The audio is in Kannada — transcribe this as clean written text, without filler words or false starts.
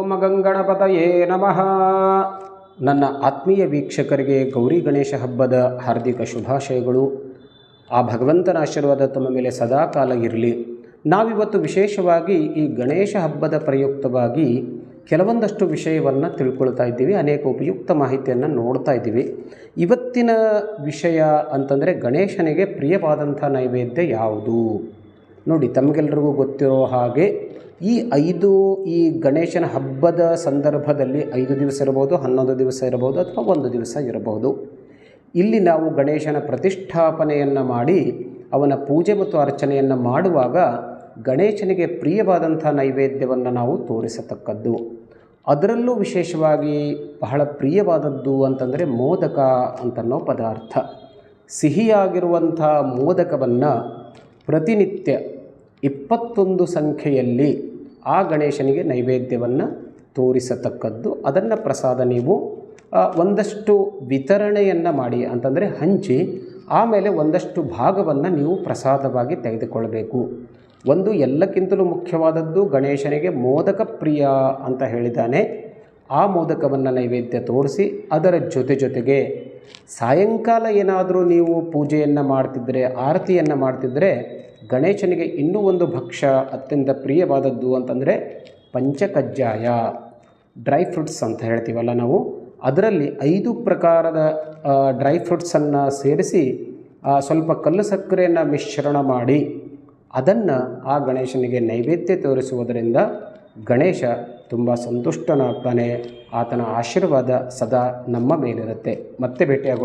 ಓಂ ಗಂಗಣಪತಯೇ ನಮಃ. ನನ್ನ ಆತ್ಮೀಯ ವೀಕ್ಷಕರಿಗೆ ಗೌರಿ ಗಣೇಶ ಹಬ್ಬದ ಹಾರ್ದಿಕ ಶುಭಾಶಯಗಳು. ಆ ಭಗವಂತನ ಆಶೀರ್ವಾದ ತಮ್ಮ ಮೇಲೆ ಸದಾಕಾಲ ಇರಲಿ. ನಾವಿವತ್ತು ವಿಶೇಷವಾಗಿ ಈ ಗಣೇಶ ಹಬ್ಬದ ಪ್ರಯುಕ್ತವಾಗಿ ಕೆಲವೊಂದಷ್ಟು ವಿಷಯವನ್ನು ತಿಳ್ಕೊಳ್ತಾ ಇದ್ದೀವಿ. ಅನೇಕ ಉಪಯುಕ್ತ ಮಾಹಿತಿಯನ್ನು ನೋಡ್ತಾ ಇದ್ದೀವಿ. ಇವತ್ತಿನ ವಿಷಯ ಅಂತಂದರೆ ಗಣೇಶನಿಗೆ ಪ್ರಿಯವಾದಂಥ ನೈವೇದ್ಯ ಯಾವುದು ನೋಡಿ. ತಮಗೆಲ್ಲರಿಗೂ ಗೊತ್ತಿರೋ ಹಾಗೆ ಈ ಗಣೇಶನ ಹಬ್ಬದ ಸಂದರ್ಭದಲ್ಲಿ 5 ದಿವಸ ಇರಬಹುದು, 11 ದಿವಸ ಇರಬಹುದು, ಅಥವಾ 1 ದಿವಸ ಇರಬಹುದು. ಇಲ್ಲಿ ನಾವು ಗಣೇಶನ ಪ್ರತಿಷ್ಠಾಪನೆಯನ್ನು ಮಾಡಿ ಅವನ ಪೂಜೆ ಮತ್ತು ಅರ್ಚನೆಯನ್ನು ಮಾಡುವಾಗ ಗಣೇಶನಿಗೆ ಪ್ರಿಯವಾದಂಥ ನೈವೇದ್ಯವನ್ನು ನಾವು ತೋರಿಸತಕ್ಕದ್ದು. ಅದರಲ್ಲೂ ವಿಶೇಷವಾಗಿ ಬಹಳ ಪ್ರಿಯವಾದದ್ದು ಅಂತಂದರೆ ಮೋದಕ ಅಂತನ್ನೋ ಪದಾರ್ಥ. ಸಿಹಿಯಾಗಿರುವಂಥ ಮೋದಕವನ್ನು ಪ್ರತಿನಿತ್ಯ 21 ಸಂಖ್ಯೆಯಲ್ಲಿ ಆ ಗಣೇಶನಿಗೆ ನೈವೇದ್ಯವನ್ನು ತೋರಿಸತಕ್ಕದ್ದು. ಅದನ್ನು ಪ್ರಸಾದ ನೀವು ಒಂದಷ್ಟು ವಿತರಣೆಯನ್ನು ಮಾಡಿ ಅಂತಂದರೆ ಹಂಚಿ, ಆಮೇಲೆ ಒಂದಷ್ಟು ಭಾಗವನ್ನು ನೀವು ಪ್ರಸಾದವಾಗಿ ತೆಗೆದುಕೊಳ್ಳಬೇಕು. ಒಂದು ಎಲ್ಲಕ್ಕಿಂತಲೂ ಮುಖ್ಯವಾದದ್ದು, ಗಣೇಶನಿಗೆ ಮೋದಕ ಪ್ರಿಯ ಅಂತ ಹೇಳಿದ್ದಾನೆ. ಆ ಮೋದಕವನ್ನು ನೈವೇದ್ಯ ತೋರಿಸಿ, ಅದರ ಜೊತೆಗೆ ಸಾಯಂಕಾಲ ಏನಾದರೂ ನೀವು ಪೂಜೆಯನ್ನು ಮಾಡ್ತಿದ್ದರೆ, ಆರತಿಯನ್ನು ಮಾಡ್ತಿದ್ದರೆ, ಗಣೇಶನಿಗೆ ಇನ್ನೂ ಒಂದು ಭಕ್ಷ್ಯ ಅತ್ಯಂತ ಪ್ರಿಯವಾದದ್ದು ಅಂತಂದರೆ ಪಂಚಕಜ್ಜಾಯ, ಡ್ರೈ ಫ್ರೂಟ್ಸ್ ಅಂತ ಹೇಳ್ತೀವಲ್ಲ ನಾವು. ಅದರಲ್ಲಿ 5 ಪ್ರಕಾರದ ಡ್ರೈ ಫ್ರೂಟ್ಸನ್ನು ಸೇರಿಸಿ ಸ್ವಲ್ಪ ಕಲ್ಲು ಸಕ್ಕರೆಯನ್ನು ಮಿಶ್ರಣ ಮಾಡಿ ಅದನ್ನು ಆ ಗಣೇಶನಿಗೆ ನೈವೇದ್ಯ ತೋರಿಸುವುದರಿಂದ ಗಣೇಶ ತುಂಬ ಸಂತುಷ್ಟನಾಗ್ತಾನೆ. ಆತನ ಆಶೀರ್ವಾದ ಸದಾ ನಮ್ಮ ಮೇಲಿರುತ್ತೆ. ಮತ್ತೆ ಭೇಟಿಯಾಗೋಣ.